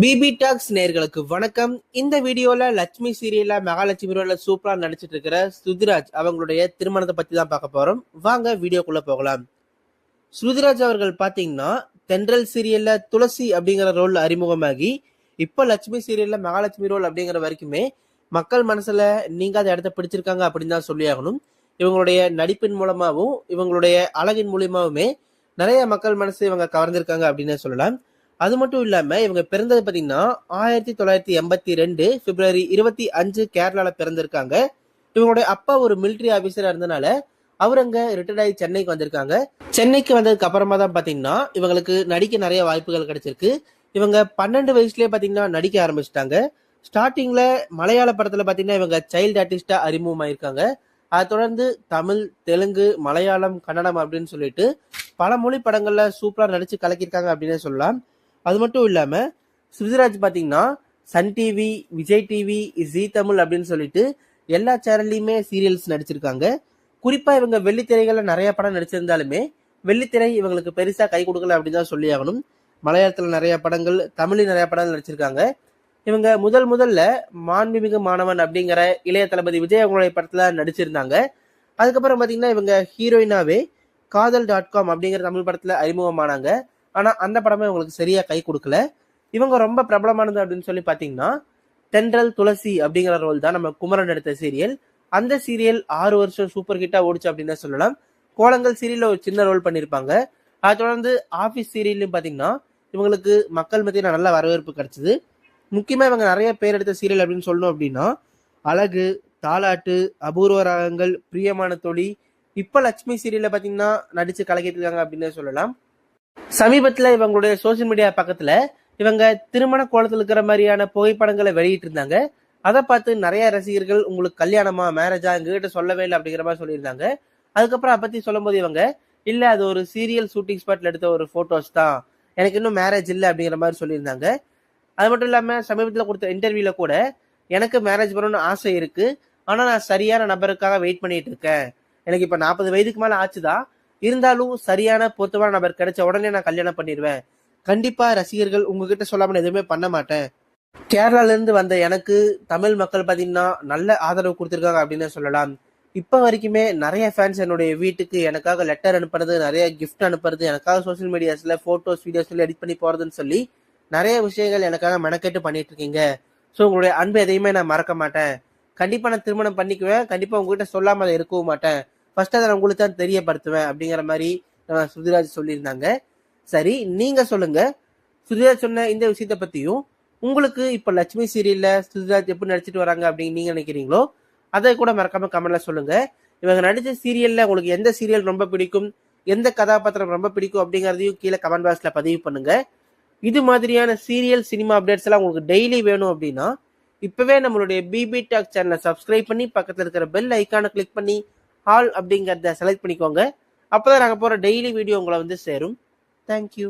BP tax நேர்களுக்கு வணக்கம். இந்த வீடியோல லட்சுமி சீரியல்ல மகாலட்சுமி ரோல்ல சூப்பரா நடிச்சிட்டு இருக்கிற ஸ்ருதிராஜ் அவங்களுடைய திருமணத்தை பத்தி தான் பார்க்க போறோம். வாங்க வீடியோக்குள்ள போகலாம். ஸ்ருதிராஜ் அவர்கள் பாத்தீங்கன்னா தென்றல் சீரியல்ல துளசி அப்படிங்கிற ரோல் அறிமுகமாகி இப்ப லட்சுமி சீரியல்ல மகாலட்சுமி ரோல் அப்படிங்கிற வரைக்குமே மக்கள் மனசுல நீங்காத இடத்த பிடிச்சிருக்காங்க அப்படின்னு தான் சொல்லியாகணும். இவங்களுடைய நடிப்பின் மூலமாகவும் இவங்களுடைய அழகின் மூலியமாவுமே நிறைய மக்கள் மனசு இவங்க கவர்ந்திருக்காங்க அப்படின்னு சொல்லலாம். அது மட்டும் இல்லாம இவங்க பிறந்தது பாத்தீங்கன்னா 1982 பிப்ரவரி 25 கேரளால பிறந்திருக்காங்க. இவங்களுடைய அப்பா ஒரு மிலிட்டரி ஆபீசரா இருந்தனால அவர் அங்க ரிட்டையர்ட் ஆகி சென்னைக்கு வந்திருக்காங்க. சென்னைக்கு வந்ததுக்கு அப்புறமா தான் பாத்தீங்கன்னா இவங்களுக்கு நடிக்க நிறைய வாய்ப்புகள் கிடைச்சிருக்கு. இவங்க 12 வயசுலயே பாத்தீங்கன்னா நடிக்க ஆரம்பிச்சிட்டாங்க. ஸ்டார்டிங்ல மலையாள படத்துல பாத்தீங்கன்னா இவங்க சைல்டு ஆர்டிஸ்டா அறிமுகமாயிருக்காங்க. அதை தொடர்ந்து தமிழ், தெலுங்கு, மலையாளம், கன்னடம் அப்படின்னு சொல்லிட்டு பல மொழி படங்கள்ல சூப்பரா நடிச்சு கலக்கியிருக்காங்க அப்படின்னு சொல்லலாம். அது மட்டும் இல்லாம ஸ்ருதிராஜ் பாத்தீங்கன்னா Sun TV, Vijay TV, Zee Tamil அப்படின்னு சொல்லிட்டு எல்லா சேனல்லையுமே சீரியல்ஸ் நடிச்சிருக்காங்க. குறிப்பா இவங்க வெள்ளித்திரைகள்ல நிறைய படம் நடிச்சிருந்தாலுமே வெள்ளித்திரை இவங்களுக்கு பெருசா கை கொடுக்கல அப்படின்னு தான் சொல்லி ஆகணும். மலையாளத்துல நிறைய படங்கள், தமிழில் நிறைய படங்கள் நடிச்சிருக்காங்க. இவங்க முதல்ல மாண்புமிகு மாணவன் அப்படிங்கிற இளைய தளபதி விஜய் அவங்களுடைய படத்துல நடிச்சிருந்தாங்க. அதுக்கப்புறம் பாத்தீங்கன்னா இவங்க ஹீரோயினாவே காதல்.com அப்படிங்கிற தமிழ் படத்துல அறிமுகமானாங்க. ஆனா அந்த படமே உங்களுக்கு சரியா கை கொடுக்கல. இவங்க ரொம்ப பிரபலமானது அப்படின்னு சொல்லி பாத்தீங்கன்னா தென்றல் துளசி அப்படிங்கிற ரோல் தான் நம்ம குமரன் எடுத்த சீரியல். அந்த சீரியல் 6 வருஷம் சூப்பர் ஹிட்டா ஓடிச்சு அப்படின்னு சொல்லலாம். கோலங்கள் சீரியல்ல ஒரு சின்ன ரோல் பண்ணிருப்பாங்க. அதை தொடர்ந்து ஆபீஸ் சீரியல்லையும் பாத்தீங்கன்னா இவங்களுக்கு மக்கள் மத்தியில நல்ல வரவேற்பு கிடைச்சது. முக்கியமா இவங்க நிறைய பேர் எடுத்த சீரியல் அப்படின்னு சொல்லணும் அப்படின்னா அழகு, தாலாட்டு, அபூர்வ ராகங்கள், பிரியமான தோழி, இப்ப லட்சுமி சீரியல்ல பாத்தீங்கன்னா நடிச்சு கலக்கிட்டு இருக்காங்க அப்படின்னு சொல்லலாம். சமீபத்துல இவங்களுடைய சோசியல் மீடியா பக்கத்துல இவங்க திருமண கோலத்தில் இருக்கிற மாதிரியான புகைப்படங்களை வெளியிட்டு இருந்தாங்க. அதை பார்த்து நிறைய ரசிகர்கள் உங்களுக்கு கல்யாணமா, மேரேஜா, எங்ககிட்ட சொல்லவே இல்லை அப்படிங்கிற மாதிரி சொல்லியிருந்தாங்க. அதுக்கப்புறம் அதை பத்தி சொல்லும் போது இவங்க இல்ல அது ஒரு சீரியல் ஷூட்டிங் ஸ்பாட்ல எடுத்த ஒரு போட்டோஸ் தான், எனக்கு இன்னும் மேரேஜ் இல்லை அப்படிங்கிற மாதிரி சொல்லியிருந்தாங்க. அது மட்டும் இல்லாம சமீபத்துல கொடுத்த இன்டர்வியூல கூட எனக்கு மேரேஜ் பண்ணணும்னு ஆசை இருக்கு, ஆனா நான் சரியான நபருக்காக வெயிட் பண்ணிட்டு இருக்கேன். எனக்கு இப்ப 40 வயதுக்கு மேல ஆச்சுதான், இருந்தாலும் சரியான பொருத்தமான நபர் கிடைச்ச உடனே நான் கல்யாணம் பண்ணிடுவேன். கண்டிப்பா ரசிகர்கள் உங்ககிட்ட சொல்லாம எதுவுமே பண்ண மாட்டேன். கேரளால இருந்து வந்த எனக்கு தமிழ் மக்கள் பாத்தீங்கன்னா நல்ல ஆதரவு கொடுத்திருக்காங்க அப்படின்னு சொல்லலாம். இப்ப வரைக்குமே நிறைய ஃபேன்ஸ் என்னுடைய வீட்டுக்கு எனக்காக லெட்டர் அனுப்புறது, நிறைய கிஃப்ட் அனுப்புறது, எனக்காக சோசியல் மீடியாஸ்ல போட்டோஸ், வீடியோஸ் எடிட் பண்ணி போறதுன்னு சொல்லி நிறைய விஷயங்கள் எனக்காக மெனக்கெட்டு பண்ணிட்டு இருக்கீங்க. ஸோ உங்களுடைய அன்பு எதையுமே நான் மறக்க மாட்டேன். கண்டிப்பா நான் திருமணம் பண்ணிக்குவேன். கண்டிப்பா உங்ககிட்ட சொல்லாம அதை இருக்கவும் மாட்டேன். ஃபர்ஸ்ட் அதை நான் உங்களுக்கு தான் தெரியப்படுத்துவேன் அப்படிங்கிற மாதிரி ஸ்ருதிராஜ் சொல்லியிருந்தாங்க. சரி, நீங்க சொல்லுங்க, ஸ்ருதிராஜ் சொன்ன இந்த விஷயத்த பத்தியும் உங்களுக்கு இப்ப லட்சுமி சீரியல்ல ஸ்ருதிராஜ் எப்படி நடிச்சிட்டு வராங்க அப்படின்னு நீங்க நினைக்கிறீங்களோ அதை கூட மறக்காம கமெண்ட்ல சொல்லுங்க. இவங்க நடிச்ச சீரியல்ல உங்களுக்கு எந்த சீரியல் ரொம்ப பிடிக்கும், எந்த கதாபாத்திரம் ரொம்ப பிடிக்கும் அப்படிங்கறதையும் கீழே கமெண்ட் பாக்ஸ்ல பதிவு பண்ணுங்க. இது மாதிரியான சீரியல், சினிமா அப்டேட்ஸ் எல்லாம் உங்களுக்கு டெய்லி வேணும் அப்படின்னா இப்பவே நம்மளுடைய பிபி டாக் சேனலை சப்ஸ்கிரைப் பண்ணி பக்கத்துல இருக்கிற பெல் ஐக்கானை கிளிக் பண்ணி ஆல் அப்படிங்கறத செலக்ட் பண்ணிக்கோங்க. அப்பதான் நாங்க போற டெய்லி வீடியோ உங்களை வந்து சேரும். தேங்க்யூ.